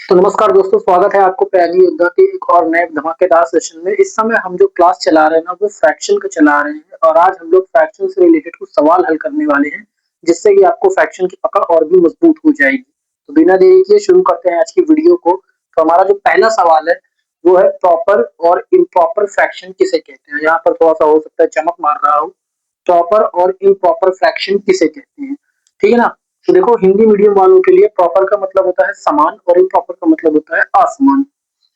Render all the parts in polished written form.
तो नमस्कार दोस्तों, स्वागत है आपको प्रयागी योद्धा के एक और नए धमाकेदार सेशन में। इस समय हम जो क्लास चला रहे हैं ना, वो फ्रैक्शन का चला रहे हैं और आज हम लोग फ्रैक्शन से रिलेटेड कुछ सवाल हल करने वाले हैं, जिससे कि आपको फ्रैक्शन की पकड़ और भी मजबूत हो जाएगी। तो बिना देरी किए शुरू करते हैं आज की वीडियो को। तो हमारा जो पहला सवाल है, वो है प्रॉपर और इम्प्रॉपर फ्रैक्शन किसे कहते हैं। यहाँ पर थोड़ा सा हो सकता है चमक मार रहा हो। प्रॉपर और इम्प्रॉपर फ्रैक्शन किसे कहते हैं, ठीक है ना। तो देखो, हिंदी मीडियम वालों के लिए प्रॉपर का मतलब होता है समान और इम्प्रॉपर का मतलब होता है असमान।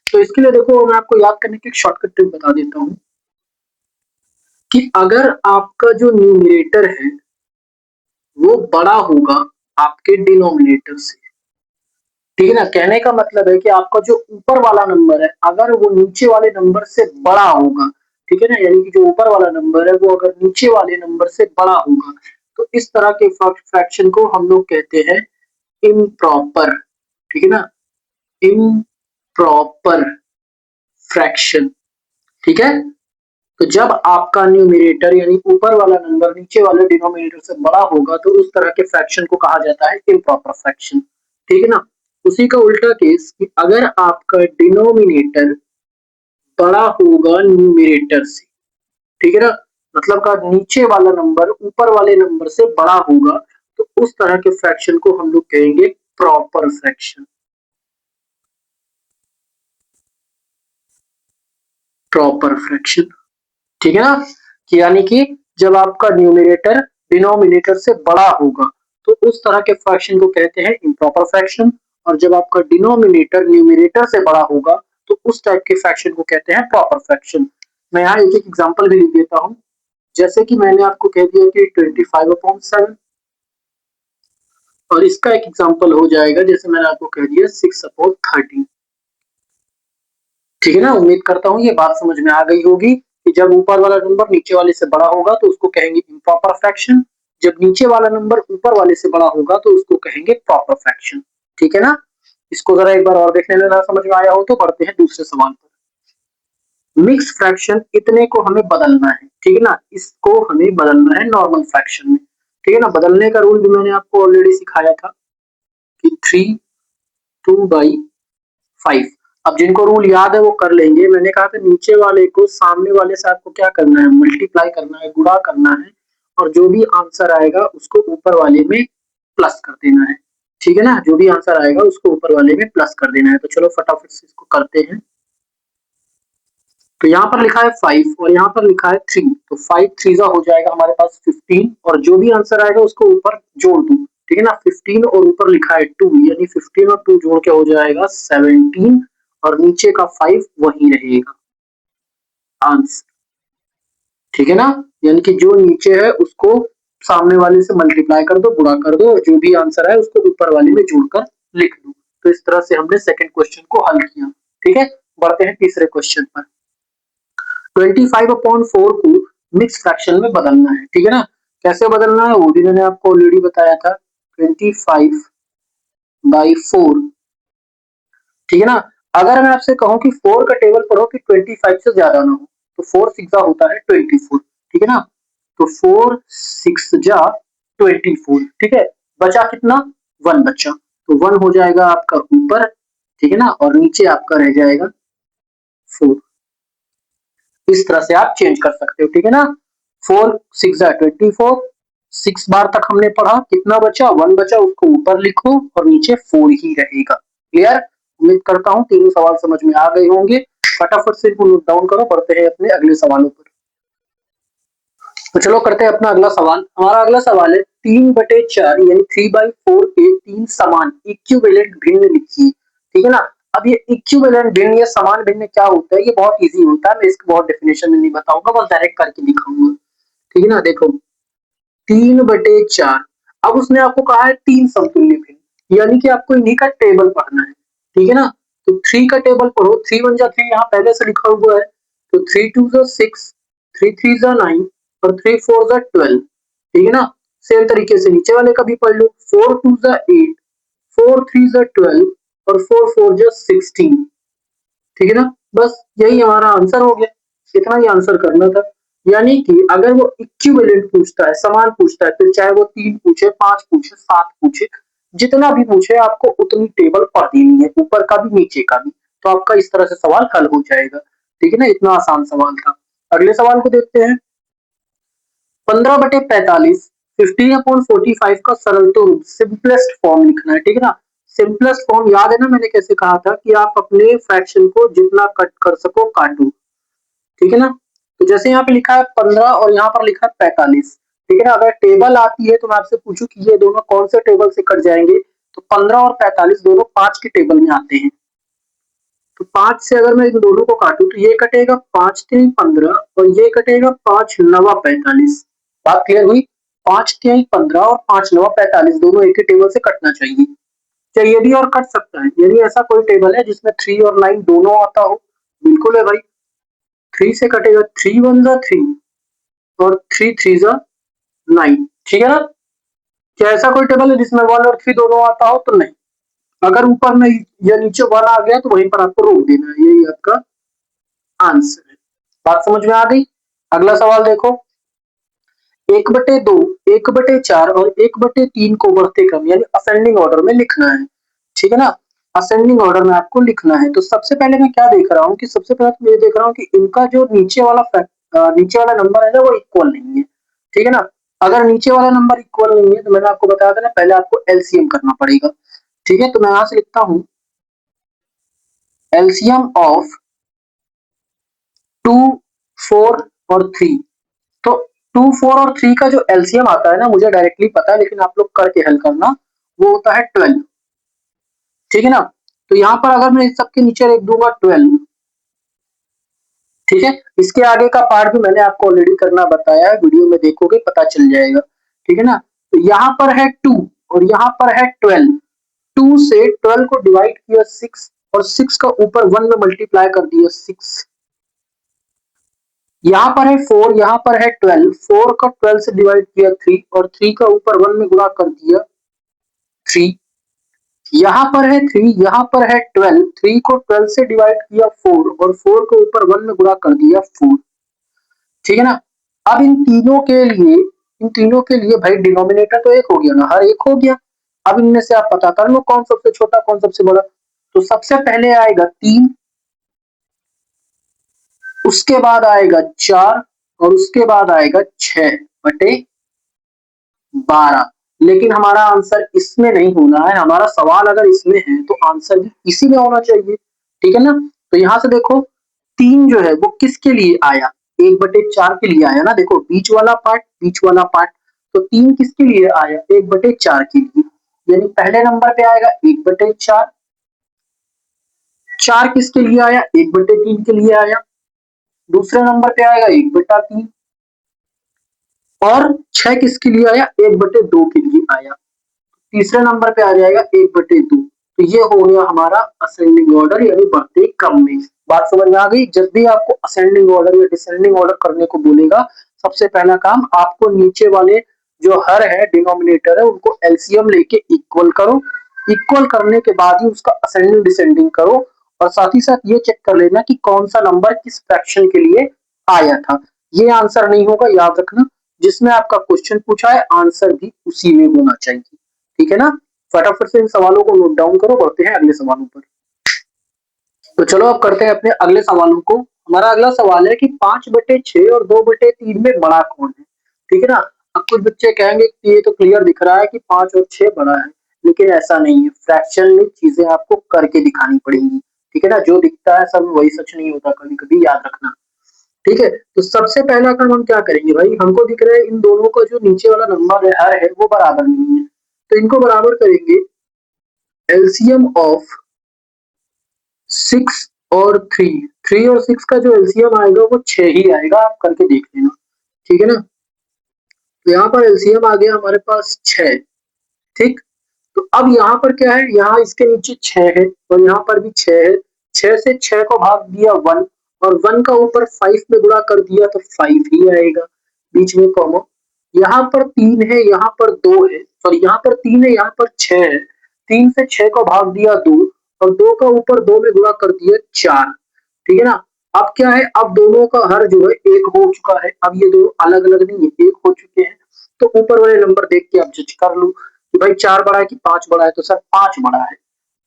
तो इसके लिए देखो, मैं आपको याद करने की एक शॉर्टकट ट्रिक बता देता हूँ कि अगर आपका जो न्यूमरेटर है वो बड़ा होगा आपके डिनोमिनेटर से, ठीक है ना। कहने का मतलब है कि आपका जो ऊपर वाला नंबर है, अगर वो नीचे वाले नंबर से बड़ा होगा, ठीक है ना, यानी कि जो ऊपर वाला नंबर है वो अगर नीचे वाले नंबर से बड़ा होगा, तो इस तरह के फ्रैक्शन को हम लोग कहते हैं इम्प्रॉपर, ठीक है ना, इम्प्रॉपर फ्रैक्शन, ठीक है। तो जब आपका न्यूमरेटर यानी ऊपर वाला नंबर नीचे वाले डिनोमिनेटर से बड़ा होगा, तो उस तरह के फ्रैक्शन को कहा जाता है इम्प्रॉपर फ्रैक्शन, ठीक है ना। उसी का उल्टा केस कि अगर आपका डिनोमिनेटर बड़ा होगा न्यूमरेटर से, ठीक है ना, मतलब का नीचे वाला नंबर ऊपर वाले नंबर से बड़ा होगा, तो उस तरह के फ्रैक्शन को हम लोग कहेंगे प्रॉपर फ्रैक्शन, प्रॉपर फ्रैक्शन, ठीक है ना। कि यानी कि जब आपका न्यूमरेटर डिनोमिनेटर से बड़ा होगा, तो उस तरह के फ्रैक्शन को कहते हैं इम्प्रॉपर फ्रैक्शन। और जब आपका डिनोमिनेटर न्यूमरेटर से बड़ा होगा, तो उस टाइप के फ्रैक्शन को कहते हैं प्रॉपर फ्रैक्शन। मैं यहाँ एक एक एग्जांपल भी लिख देता हूँ। जैसे कि मैंने आपको कह दिया कि 25/7, और इसका एक एग्जांपल हो जाएगा जैसे मैंने आपको कह दिया 6/13, ठीक है ना। उम्मीद करता हूँ ये बात समझ में आ गई होगी कि जब ऊपर वाला नंबर नीचे वाले से बड़ा होगा तो उसको कहेंगे इम्प्रॉपर फ्रैक्शन, जब नीचे वाला नंबर ऊपर वाले से बड़ा होगा तो उसको कहेंगे प्रॉपर फ्रैक्शन, ठीक है ना। इसको जरा एक बार और देखने में ना समझ में आया हो तो बढ़ते हैं दूसरे सवाल पर। मिक्स फ्रैक्शन, इतने को हमें बदलना है, ठीक है ना, इसको हमें बदलना है नॉर्मल फ्रैक्शन में, ठीक है ना। बदलने का रूल भी मैंने आपको ऑलरेडी सिखाया था कि 3/2/5। अब जिनको रूल याद है वो कर लेंगे। मैंने कहा था नीचे वाले को सामने वाले से आपको क्या करना है, मल्टीप्लाई करना है, गुणा करना है, और जो भी आंसर आएगा उसको ऊपर वाले में प्लस कर देना है, ठीक है ना। जो भी आंसर आएगा उसको ऊपर वाले में प्लस कर देना है। तो चलो फटाफट से इसको करते हैं। तो यहाँ पर लिखा है 5 और यहाँ पर लिखा है 3, तो 5 3 हो जाएगा हमारे पास 15, और जो भी आंसर आएगा उसको ऊपर जोड़ दो, ठीक है ना। 15 और ऊपर लिखा है 2, यानी 15 और 2 जोड़ के हो जाएगा 17, और नीचे का 5 वही रहेगा आंसर, ठीक है ना। यानी कि जो नीचे है उसको सामने वाले से मल्टीप्लाई कर दो, गुणा कर दो, और जो भी आंसर है उसको ऊपर वाले में जोड़कर लिख दो। तो इस तरह से हमने सेकंड क्वेश्चन को हल किया, ठीक है। बढ़ते हैं तीसरे क्वेश्चन पर। 25/4 को मिक्स फ्रैक्शन में बदलना है, ठीक है ना। कैसे बदलना है वो भी मैंने आपको ऑलरेडी बताया था। 25/4, ठीक है ना। अगर मैं आपसे कहूं कि 4 का टेबल पढ़ो कि 25 से ज्यादा ना हो, तो 4 6 होता है 24, ठीक है ना। तो 4 6 जा 24, ठीक है। बचा कितना, 1 बचा, तो 1 हो जाएगा आपका ऊपर, ठीक है ना, और नीचे आपका रह जाएगा 4। इस तरह से आप चेंज कर सकते हो, ठीक है ना। 4 6 24, 6 बार तक हमने पढ़ा, कितना बचा, 1 बचा, उसको ऊपर लिखो और नीचे 4 ही रहेगा। क्लियर। उम्मीद करता हूँ तीनों सवाल समझ में आ गए होंगे। फटाफट से इनको नोट डाउन करो, बढ़ते हैं अपने अगले सवालों पर। तो चलो करते हैं अपना अगला सवाल। हमारा अगला सवाल है 3/4 यानी 3/4 के 3 समान इक्विवेलेंट भिन्न लिखिए, ठीक है ना। अब ये इक्विवेलेंट भिन्न या समान भिन्न क्या होता है, ये बहुत इजी होता है। मैं इसको बहुत डेफिनेशन में नहीं बताऊंगा, बस डायरेक्ट करके दिखाऊंगा, ठीक है ना। देखो 3/4, अब उसने आपको कहा है 3 समतुल्य भिन्न, यानी कि आपको इन्हीं का टेबल पढ़ना है, ठीक है ना। तो 3 का टेबल पढ़ो, 3 1 जा 3 यहाँ पहले से लिखा हुआ है, तो 3 2 जा 6, 3 3 जा 9, और 3 4 जा 12, ठीक है ना। सेम तरीके से नीचे वाले का भी पढ़ लो, 4 2 जा 8, 4 3 जा 12, और 4 4 जा 16, ठीक है ना। बस यही हमारा आंसर हो गया, इतना ही आंसर करना था। यानी कि अगर वो इक्विवेलेंट पूछता है, समान पूछता है, फिर चाहे वो 3 पूछे, 5 पूछे, 7 पूछे, जितना भी पूछे आपको उतनी टेबल पढ़ देनी है, ऊपर का भी नीचे का भी, तो आपका इस तरह से सवाल हल हो जाएगा। ठीक है ना, इतना आसान सवाल था। अगले सवाल को देखते हैं। 15/45 15/45 का सरलतम रूप सिंपलेस्ट फॉर्म लिखना है। ठीक है ना, सिंपलेस्ट फॉर्म याद है ना, मैंने कैसे कहा था कि आप अपने फ्रैक्शन को जितना कट कर सको काटो। ठीक है ना, तो जैसे यहाँ पे लिखा है 15 और यहाँ पर लिखा है 45। ठीक है ना, अगर टेबल आती है तो मैं आपसे पूछूं कि ये दोनों कौन से टेबल से कट जाएंगे, तो 15 और 45 दोनों 5 के टेबल में आते हैं। तो 5 से अगर मैं इन दोनों को काटूं तो ये कटेगा 5 3 15 और ये कटेगा 5 9 45। बात क्लियर हुई? 5 3 15 और 5 9 45 दोनों एक ही टेबल से कटना चाहिए। क्या ये भी और कट सकता है? यदि ऐसा कोई टेबल है जिसमें 3 और 9 दोनों आता हो, बिल्कुल है भाई। 3 से कटेगा 3 1 जा 3 और 3 3 जा 9। ठीक है ना, क्या ऐसा कोई टेबल है जिसमें 1 और 3 दोनों आता हो? तो नहीं। अगर ऊपर में या नीचे 1 आ गया तो वहीं पर आपको रोक देना है, यही आपका आंसर है। बात समझ में आ गई? अगला सवाल देखो। 1/2 1/4 और 1/3 को बढ़ते क्रम यानी असेंडिंग ऑर्डर में लिखना है। ठीक है ना, असेंडिंग ऑर्डर में आपको लिखना है। तो सबसे पहले मैं क्या देख रहा हूँ कि सबसे पहले तो मैं ये देख रहा हूँ कि इनका जो नीचे वाला नंबर है ना वो इक्वल नहीं है। ठीक है ना, अगर नीचे वाला नंबर इक्वल नहीं है तो मैंने आपको बताया था ना, पहले आपको एलसीएम करना पड़ेगा। ठीक है, तो मैं यहां से लिखता हूं एलसीएम ऑफ 2 4 और 3। तो 2 4 और 3 का जो एलसीएम आता है ना, मुझे डायरेक्टली पता है, लेकिन आप लोग करके हल करना, वो होता है 12। ठीक है ना, तो यहां पर अगर मैं इस सबके नीचे लिख दूंगा 12। ठीक है, इसके आगे का पार्ट भी मैंने आपको ऑलरेडी करना बताया है, वीडियो में देखोगे पता चल जाएगा। ठीक है ना, तो यहाँ पर है 2 और यहाँ पर है 12। 2 से 12 को डिवाइड किया 6 और 6 का ऊपर 1 में मल्टीप्लाई कर दिया 6। यहाँ पर है 4, यहाँ पर है 12, 4 का 12 से डिवाइड किया 3 और 3 का ऊपर 1 में गुणा कर दिया 3। यहाँ पर है 3, यहाँ पर है 12, 3 को 12 से डिवाइड किया 4 और 4 को ऊपर 1 में गुणा कर दिया 4। ठीक है ना, अब इन तीनों के लिए भाई डिनोमिनेटर तो एक हो गया ना, हर एक हो गया। अब इनमें से आप पता कर लो कौन सबसे छोटा कौन सबसे बड़ा। तो सबसे पहले आएगा 3, उसके बाद आएगा 4 और उसके बाद आएगा 6/12। लेकिन हमारा आंसर इसमें नहीं होना है, हमारा सवाल अगर इसमें है तो आंसर भी इसी में होना चाहिए। ठीक है ना, तो यहां से देखो 3 जो है वो किसके लिए आया? 1/4 के लिए आया ना, देखो बीच वाला पार्ट। तो 3 किसके लिए आया? 1/4 के लिए। यानी पहले नंबर पे आएगा 1/4। 4 किसके लिए आया? 1/3 के लिए आया। दूसरे नंबर पे आएगा 1/3 और 6 किसके लिए आया? 1/2 के लिए आया। तीसरे नंबर पे आ जाएगा 1/2। तो ये हो गया हमारा असेंडिंग ऑर्डर यानी बढ़ते क्रम में। बात समझ में आ गई? जब भी आपको असेंडिंग ऑर्डर या डिसेंडिंग ऑर्डर करने को बोलेगा, सबसे पहला काम आपको नीचे वाले जो हर है डिनोमिनेटर है उनको एलसीएम लेके इक्वल करो। इक्वल करने के बाद ही उसका असेंडिंग डिसेंडिंग करो और साथ ही साथ ये चेक कर लेना कि कौन सा नंबर किस फ्रैक्शन के लिए आया था। ये आंसर नहीं होगा, याद रखना। जिसमें आपका क्वेश्चन पूछा है आंसर भी उसी में होना चाहिए। ठीक है ना, फटाफट से इन सवालों को नोट डाउन करो, बढ़ते हैं अगले सवालों पर। तो चलो अब करते हैं अपने अगले सवालों को। हमारा अगला सवाल है कि 5/6 और 2/3 में बड़ा कौन है? ठीक है ना, अब कुछ बच्चे कहेंगे कि ये तो क्लियर दिख रहा है कि 5 और 6 बड़ा है, लेकिन ऐसा नहीं है। फ्रैक्शन में चीजें आपको करके दिखानी पड़ेंगी। ठीक है ना, जो दिखता है सब वही सच नहीं होता, कभी कभी याद रखना। ठीक है, तो सबसे पहला काम हम क्या करेंगे भाई, हमको दिख रहा है इन दोनों का जो नीचे वाला नंबर है हर है वो बराबर नहीं है, तो इनको बराबर करेंगे। एलसीएम ऑफ 6 और 3 और 6 का जो एलसीएम आएगा वो 6 ही आएगा, आप करके देख लेना। ठीक है ना, तो यहाँ पर एलसीएम आ गया हमारे पास 6। ठीक, तो अब यहाँ पर क्या है, यहाँ इसके नीचे 6 है और यहाँ पर भी 6 है। 6 से 6 को भाग दिया 1 और 1 का ऊपर 5 में गुणा कर दिया तो 5 ही आएगा, बीच में कॉमा। यहाँ पर 3 है, यहाँ पर 2 है, सॉरी यहाँ पर 3 है, यहाँ पर 6 है। 3 से 6 को भाग दिया 2 और 2 का ऊपर 2 में गुणा कर दिया 4। ठीक है ना, अब क्या है, अब दोनों का हर जो है एक हो चुका है। अब ये दो अलग अलग नहीं है, एक हो चुके हैं। तो ऊपर वाले नंबर देख के आप जज कर लो। कि भाई 4 बड़ा है कि 5 बड़ा है, तो सर 5 बड़ा है,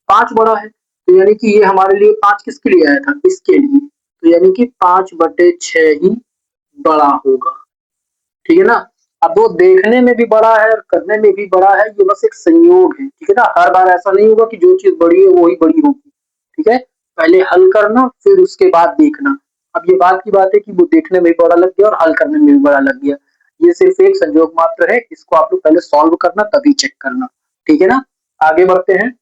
5 बड़ा है, तो यानी कि ये हमारे लिए 5 किसके लिए आया था, इसके लिए, तो यानी कि 5/6 ही बड़ा होगा। ठीक है ना। अब वो देखने में भी बड़ा है और करने में भी बड़ा है, ये बस एक संयोग है। ठीक है ना, हर बार ऐसा नहीं होगा कि जो चीज बड़ी है वो ही बड़ी होगी। ठीक है, पहले हल करना फिर उसके बाद देखना। अब ये बात की बात है कि वो देखने में भी बड़ा लग गया और हल करने में भी बड़ा लग गया, ये सिर्फ एक संयोग मात्र है, इसको आप लोग पहले सॉल्व करना तभी चेक करना। ठीक है ना, आगे बढ़ते हैं।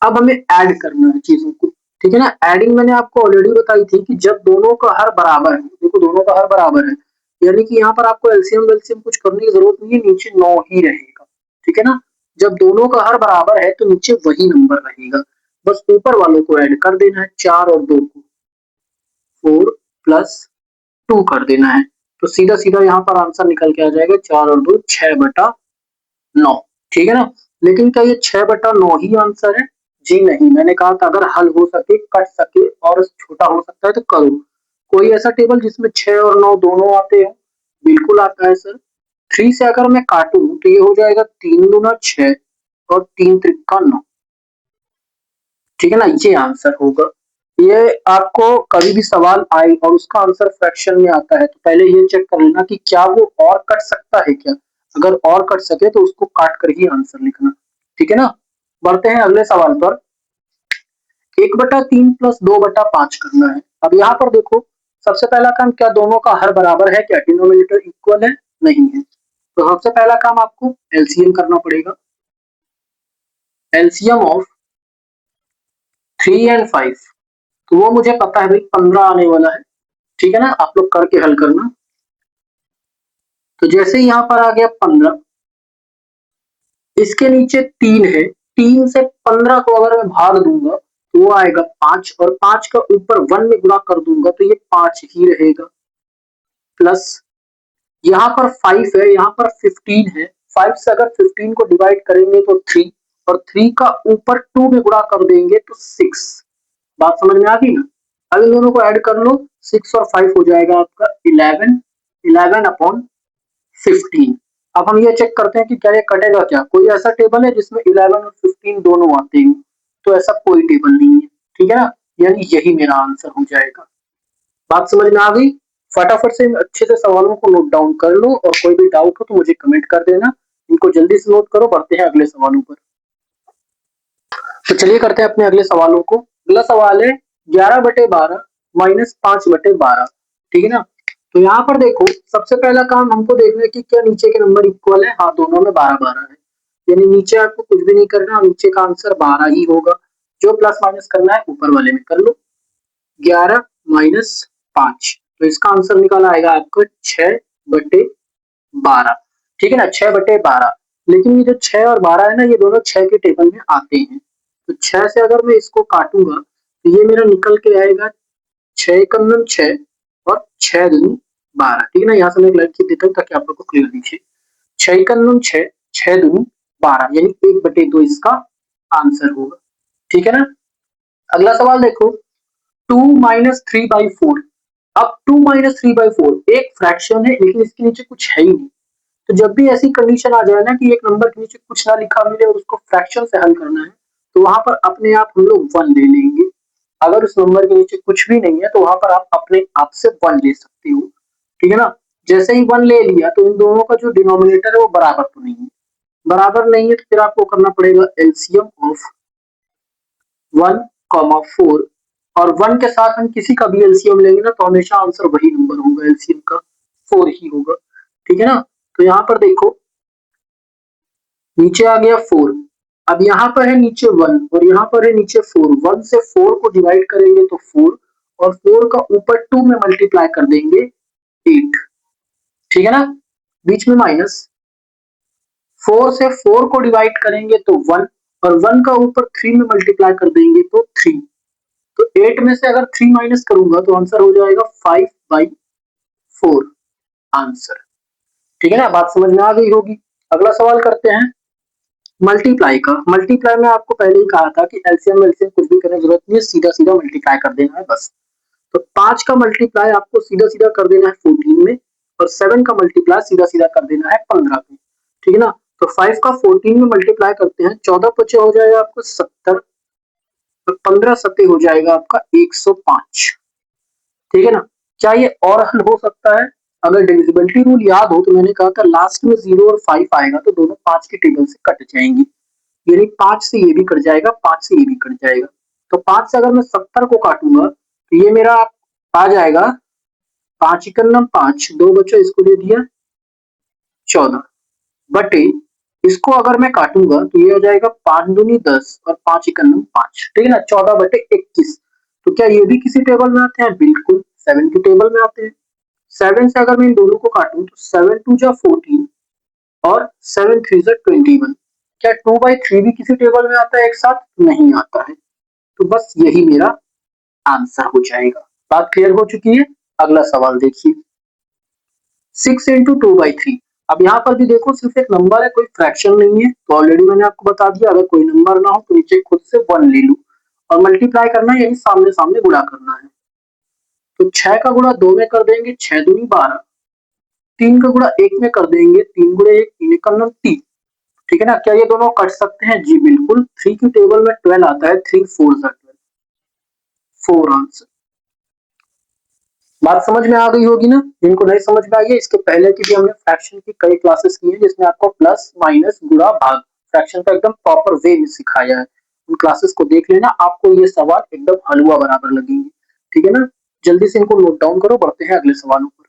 अब हमें ऐड करना है चीजों को। ठीक है ना, एडिंग मैंने आपको ऑलरेडी बताई थी कि जब दोनों का हर बराबर है, देखो दोनों का हर बराबर है, यानी कि यहाँ पर आपको एलसीएम वेलसीएम कुछ करने की जरूरत नहीं है, नीचे 9 ही रहेगा। ठीक है ना, जब दोनों का हर बराबर है तो नीचे वही नंबर रहेगा, बस ऊपर वालों को ऐड कर देना है, 4 और 2 को 4+2 कर देना है, तो सीधा सीधा यहाँ पर आंसर निकल के आ जाएगा 4 और 2 6/9। ठीक है ना, लेकिन क्या ये 6/9 ही आंसर है? जी नहीं, मैंने कहा था अगर हल हो सके, कट सके और छोटा हो सकता है तो करो। कोई ऐसा टेबल जिसमें 6 और 9 दोनों आते हो? बिल्कुल आता है सर। 3 से अगर मैं काटूं तो ये हो जाएगा 3×6 और 3×3=9। ठीक है ना, ये आंसर होगा। ये आपको कभी भी सवाल आए और उसका आंसर फ्रैक्शन में आता है तो पहले ये चेक कर लेना कि क्या वो और कट सकता है क्या, अगर और कट सके तो उसको काट कर ही आंसर लिखना। ठीक है ना, बढ़ते हैं अगले सवाल पर। 1/3 + 2/5 करना है। अब यहाँ पर देखो, सबसे पहला काम, क्या दोनों का हर बराबर है, क्या डिनोमिनेटर इक्वल है? नहीं है, तो सबसे पहला काम आपको एलसीएम करना पड़ेगा। एलसीएम ऑफ 3 एंड 5, तो वो मुझे पता है भाई 15 आने वाला है। ठीक है ना, आप लोग करके हल करना। तो जैसे ही यहाँ पर आ गया 15, इसके नीचे 3 है, 3 से 15 को अगर मैं भाग दूंगा तो वो आएगा 5, और 5 का ऊपर 1 में गुणा कर दूंगा तो ये 5 ही रहेगा, प्लस यहाँ पर 5 है, यहाँ पर 15 है, 5 से अगर 15 को डिवाइड करेंगे तो 3, और 3 का ऊपर 2 में गुणा कर देंगे तो 6। बात समझ में आ गई ना। अब इन दोनों को ऐड कर लो, 6 और 5 हो जाएगा आपका 11, 11/15। अब हम ये चेक करते हैं कि क्या ये कटेगा क्या, कोई ऐसा टेबल है जिसमें 11 और 15 दोनों आते हैं? तो ऐसा कोई टेबल नहीं है। ठीक है ना, यानी यही मेरा आंसर हो जाएगा। बात समझ में आ गई? फटाफट से अच्छे से सवालों को नोट डाउन कर लो, और कोई भी डाउट हो तो मुझे कमेंट कर देना। इनको जल्दी से नोट करो, बढ़ते हैं अगले सवालों पर। तो चलिए करते हैं अपने अगले सवालों को। अगला सवाल है 11/12 - 5/12। ठीक है ना, तो यहाँ पर देखो, सबसे पहला काम हमको देखना है कि क्या नीचे के नंबर इक्वल है। हाँ, दोनों में 12-12 है, यानी नीचे आपको कुछ भी नहीं करना, नीचे का आंसर 12 ही होगा। जो प्लस माइनस करना है ऊपर वाले में कर लो। 11 - 5, तो इसका आंसर निकल आएगा आपका 6/12। ठीक है ना, 6/12। लेकिन ये जो 6 और 12 है ना, ये दोनों 6 के टेबल में आते हैं, तो 6 से अगर मैं इसको काटूंगा तो ये मेरा निकल के आएगा 6×6 और 6×2 12। ठीक है ना, यहाँ से मैं एक लाइन खींच देता हूँ ताकि आप लोग को क्लियर दिखे। 6×6, 6×2 12, यानी 1/2 इसका आंसर होगा। ठीक है ना, अगला सवाल देखो, 2 - 3/4। अब 2 - 3/4 एक फ्रैक्शन है, लेकिन इसके नीचे कुछ है ही नहीं। तो जब भी ऐसी कंडीशन आ जाए ना कि एक नंबर के नीचे कुछ ना लिखा मिले और उसको फ्रैक्शन से हल करना है, तो वहां पर अपने आप हम लोग 1 ले लेंगे। अगर उस नंबर के नीचे कुछ भी नहीं है तो वहां पर आप अपने आप से 1 ले सकते हो। ठीक है ना, जैसे ही 1 ले लिया तो इन दोनों का जो डिनोमिनेटर है वो बराबर तो नहीं है, बराबर नहीं है तो फिर आपको करना पड़ेगा एलसीएम ऑफ 1, 4, और 1 के साथ हम किसी का भी एलसीएम लेंगे ना तो हमेशा आंसर वही नंबर होगा, एलसीएम का 4 ही होगा। ठीक है ना, तो यहाँ पर देखो, नीचे आ गया 4, अब यहाँ पर है नीचे 1 और यहाँ पर है नीचे 4। 1 से 4 को डिवाइड करेंगे तो 4, और 4 का ऊपर 2 में मल्टीप्लाई कर देंगे 8। ठीक है ना, बीच में माइनस, 4 से 4 को डिवाइड करेंगे तो 1, और 1 का ऊपर 3 में मल्टीप्लाई कर देंगे तो 3। तो 8 में से अगर 3 माइनस करूंगा तो आंसर हो जाएगा 5/4 आंसर। ठीक है ना, बात समझ में आ गई होगी। अगला सवाल करते हैं मल्टीप्लाई का। मल्टीप्लाई में आपको पहले ही कहा था कि एलसीएम एलसीएम कुछ भी करने की जरूरत नहीं है, सीधा सीधा मल्टीप्लाई कर देना है बस। तो 5 का मल्टीप्लाई आपको सीधा सीधा कर देना है 14 में, और 7 का मल्टीप्लाई सीधा सीधा कर देना है 15 में। ठीक है ना, तो 5 का 14 में मल्टीप्लाई करते हैं, 14 पचे हो जाएगा आपको 70, तो 15 सत्ते हो जाएगा आपका 105। ठीक है ना। क्या ये और हल हो सकता है? अगर डिविजिबिलिटी रूल याद हो तो मैंने कहा था लास्ट में 0 और 5 आएगा तो दोनों 5 की टेबल से कट जाएंगी, यानी 5 से ये भी कट जाएगा, 5 से ये भी कट जाएगा। तो 5 से अगर मैं 70 को काटूंगा तो ये मेरा आ जाएगा 5 इकन्नम 5, 2 बच्चों इसको दे दिया 14, बटे इसको अगर मैं काटूंगा तो ये हो जाएगा 5 दूनी 10 और 5 इकन्नम 5, ठीक है ना, 14 बटे 21। तो क्या ये भी किसी टेबल में आते हैं? बिल्कुल 7 की टेबल में आते हैं। 7 से अगर मैं इन दोनों को काटूं तो 7 टू जा 14 और 7 थ्री जा 21। क्या 2/3 भी किसी टेबल में आता है एक साथ? नहीं आता है। तो बस यही मेरा आंसर हो जाएगा। बात क्लियर हो चुकी है। अगला सवाल देखिए, 6 इंटू 2/3। अब यहाँ पर भी देखो सिर्फ एक नंबर है, कोई फ्रैक्शन नहीं है, तो ऑलरेडी मैंने आपको बता दिया अगर कोई नंबर ना हो तो नीचे खुद से 1 ले लो और मल्टीप्लाई करना है, यानी सामने सामने गुणा करना है। तो 6 का गुणा 2 में कर देंगे 6 दूनी 12, 3 का गुणा 1 में कर देंगे 3 गुणे 1 3 एक 3। ठीक है ना। क्या ये दोनों कट सकते हैं? जी बिल्कुल। 3 की टेबल में 12 आता है, 3 4 12, 4 आंसर। बात समझ में आ गई होगी ना। जिनको नहीं समझ में आई है, इसके पहले की भी हमने फ्रैक्शन की कई क्लासेस की हैं जिसमें आपको प्लस माइनस गुणा भाग फ्रैक्शन का एकदम प्रॉपर वे में सिखाया है। उन क्लासेस को देख लेना, आपको ये सवाल एकदम हलवा बराबर लगेंगे। ठीक है ना। जल्दी से इनको नोट डाउन करो, बढ़ते हैं अगले सवालों पर।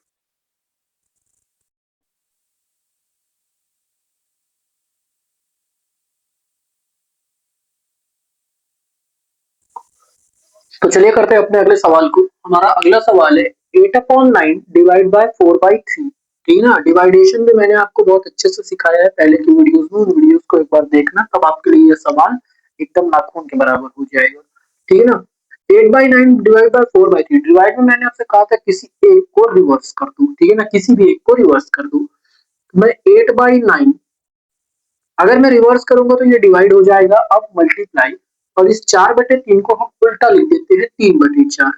तो चलिए करते हैं अपने अगले सवाल को। हमारा अगला सवाल है 8/9 डिवाइड बाय 4/3। ठीक है ना। डिवाइडेशन में मैंने आपको बहुत अच्छे से सिखाया है पहले की वीडियोस में, उन वीडियोस को एक बार देखना, तब आपके लिए यह सवाल एकदम नाखून के बराबर हो जाएगा। ठीक है ना। 8/9 डिवाइड बाय 4/3, डिवाइड में मैंने आपसे कहा था किसी एक को रिवर्स कर दूं। ठीक है ना, किसी भी एक को रिवर्स कर दूं। मैं 8/9 अगर मैं रिवर्स करूंगा तो ये डिवाइड हो जाएगा, अब मल्टीप्लाई, और इस 4/3 को हम उल्टा लिख देते हैं 3/4।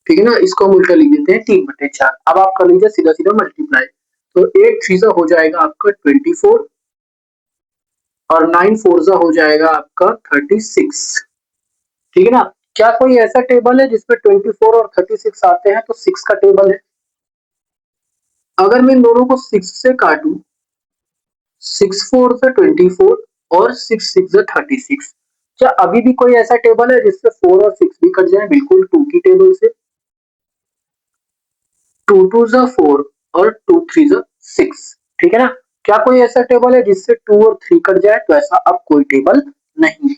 ठीक है ना, इसको हम उल्टा लिख देते हैं 3/4। अब आप कर लीजिए सीधा सीधा मल्टीप्लाई, तो 8 3 हो जाएगा आपका 24 और 9 4 हो जाएगा आपका 36। ठीक है ना। क्या कोई ऐसा टेबल है जिसमें 24 और 36 आते हैं? तो 6 का टेबल है। अगर मैं इन दोनों को 6 से काटूं, 6 4 से 24 और 6 6 से 36, क्या अभी भी कोई ऐसा टेबल है जिससे 4 और 6 भी कट जाए? बिल्कुल 2 की टेबल से। 2 2 जा 4 और 2 3 जा 6। ठीक है ना। क्या कोई ऐसा टेबल है जिससे 2 और 3 कट जाए? तो ऐसा अब कोई टेबल नहीं है।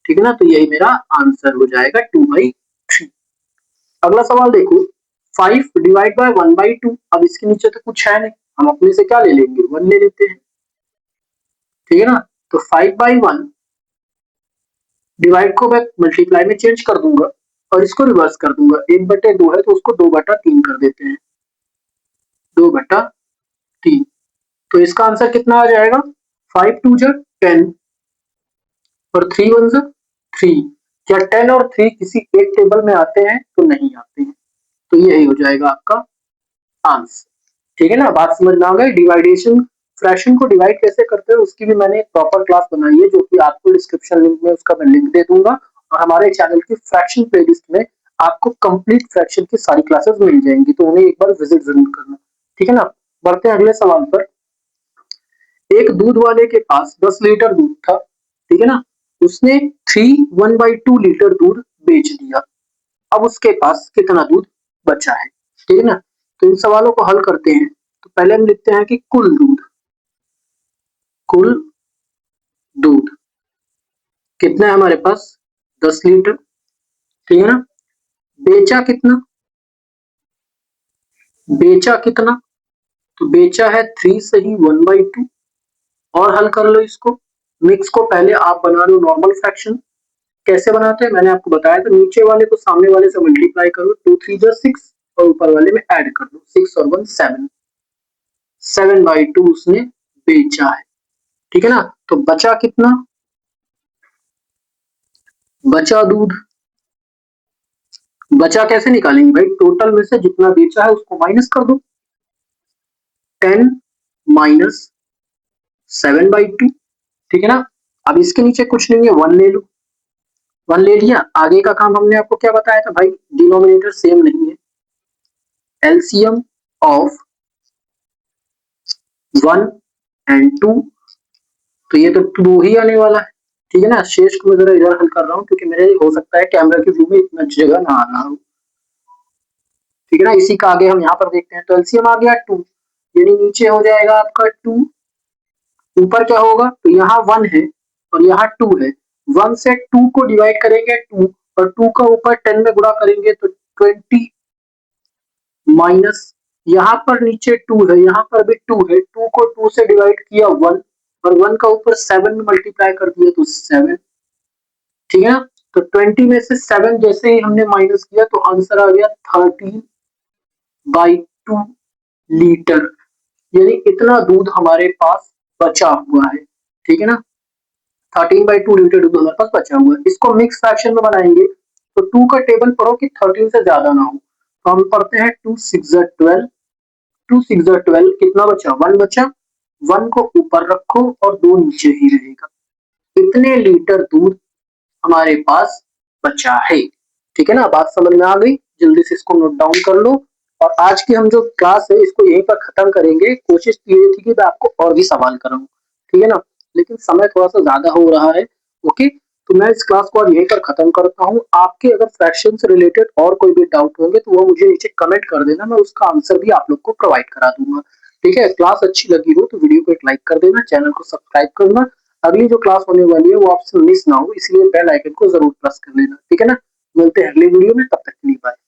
ठीक है ना। तो यही मेरा आंसर हो जाएगा 2/3। अगला सवाल देखो, 5 डिवाइड बाय 1/2। अब इसके नीचे तो कुछ है नहीं, हम अपने से क्या ले लेंगे? 1 ले लेते हैं। ठीक है ना। तो 5/1 डिवाइड को मैं मल्टीप्लाई में चेंज कर दूंगा और इसको रिवर्स कर दूंगा। 1/2 है तो उसको 2/3 कर देते हैं, 2/3। तो इसका आंसर कितना आ जाएगा? 5 2 जा 10 और 3 1 जा 3। क्या 10 और 3 किसी एक टेबल में आते हैं? तो नहीं आते हैं। तो यही हो जाएगा आपका आंसर। ठीक है ना। बात समझ में आ गई। डिवाइडेशन, फ्रैक्शन को डिवाइड कैसे करते हैं उसकी भी मैंने एक प्रॉपर क्लास बनाई है, जो कि आपको डिस्क्रिप्शन लिंक में उसका मैं लिंक दे दूंगा, और हमारे चैनल की फ्रैक्शन प्लेलिस्ट में आपको कंप्लीट फ्रैक्शन की सारी क्लासेस मिल जाएंगी, तो उन्हें एक बार विजिट जरूर करना। ठीक है ना। बढ़ते हैं अगले सवाल पर। एक दूध वाले के पास 10 लीटर दूध था। ठीक है ना। उसने 1/2 लीटर दूध बेच दिया। अब उसके पास कितना दूध बचा है? ठीक है ना। तो इन सवालों को हल करते हैं। तो पहले हम लिखते हैं कि कुल दूध, कुल दूध कितना है हमारे पास? 10 लीटर। ठीक है ना। बेचा कितना? बेचा कितना? तो बेचा है 3 सही 1/2। और हल कर लो इसको। मिक्स को पहले आप बना लो नॉर्मल फ्रैक्शन। कैसे बनाते हैं मैंने आपको बताया, तो नीचे वाले को सामने वाले से मल्टीप्लाई करो, 2 3 जा 6 और ऊपर वाले में ऐड कर दो, 6 और 1 7। 7/2 उसने बेचा है। ठीक है ना। तो बचा कितना? बचा दूध। बचा कैसे निकालेंगे भाई? टोटल में से जितना बेचा है उसको माइनस कर दो। 10 माइनस 7/2, ठीक है ना। अब इसके नीचे कुछ नहीं है, 1 ले लो, 1 ले लिया। आगे का काम हमने आपको क्या बताया था भाई, डिनोमिनेटर सेम नहीं है, एलसीएम ऑफ 1 एंड 2, तो ये तो 2 ही आने वाला है, ठीक है ना। शेष को मैं जरा इधर हल कर रहा हूँ क्योंकि मेरे हो सकता है कैमरा के व्यू में इतना जगह ना आ रहा हो, ठीक है ना। इसी का आगे हम यहाँ पर देखते हैं, तो एलसीएम आ गया 2, यानी नीचे हो जाएगा आपका 2, ऊपर क्या होगा, तो यहाँ 1 है और यहाँ 2 है, 1 से 2 को डिवाइड करेंगे 2, और 2 का ऊपर 10 में गुणा करेंगे तो 20, माइनस यहाँ पर नीचे 2 है, यहाँ पर भी 2 है, 2 को 2 से डिवाइड किया 1, और 1 का ऊपर 7 में मल्टीप्लाई कर दिया तो 7, ठीक है ना। तो 20 में से 7 जैसे ही हमने माइनस किया तो आंसर आ गया 13/2 लीटर, यानी इतना दूध हमारे पास बचा हुआ है, ठीक है ना। 13/2 लीटर दूध हमारे पास बचा हुआ है। इसको मिक्स फ्रैक्शन में बनाएंगे तो 2 का टेबल पढ़ो कि 13 से ज्यादा ना हो, तो हम पढ़ते हैं 2 6 12, 2 6 12, कितना बचा, 1 बचा, 1 को ऊपर रखो और 2 नीचे ही रहेगा, इतने लीटर दूध हमारे पास बचा है, ठीक है ना। बात समझ में आ गई, जल्दी से इसको नोट डाउन कर लो। और आज की हम जो क्लास है इसको यहीं पर खत्म करेंगे। कोशिश ये थी कि मैं आपको और भी सवाल कराऊं, ठीक है ना, लेकिन समय थोड़ा सा ज्यादा हो रहा है। ओके, तो मैं इस क्लास को आज यहीं पर खत्म करता हूँ। आपके अगर फ्रैक्शन से रिलेटेड और कोई भी डाउट होंगे तो वो मुझे नीचे कमेंट कर देना, मैं उसका आंसर भी आप लोग को प्रोवाइड करा दूंगा, ठीक है। क्लास अच्छी लगी हो तो वीडियो को एक लाइक कर देना, चैनल को सब्सक्राइब करना। अगली जो क्लास होने वाली है वो आपसे मिस ना हो, इसलिए बेल आइकन को जरूर प्रेस कर लेना, ठीक है ना। मिलते हैं अगली वीडियो में, तब तक के लिए बाय।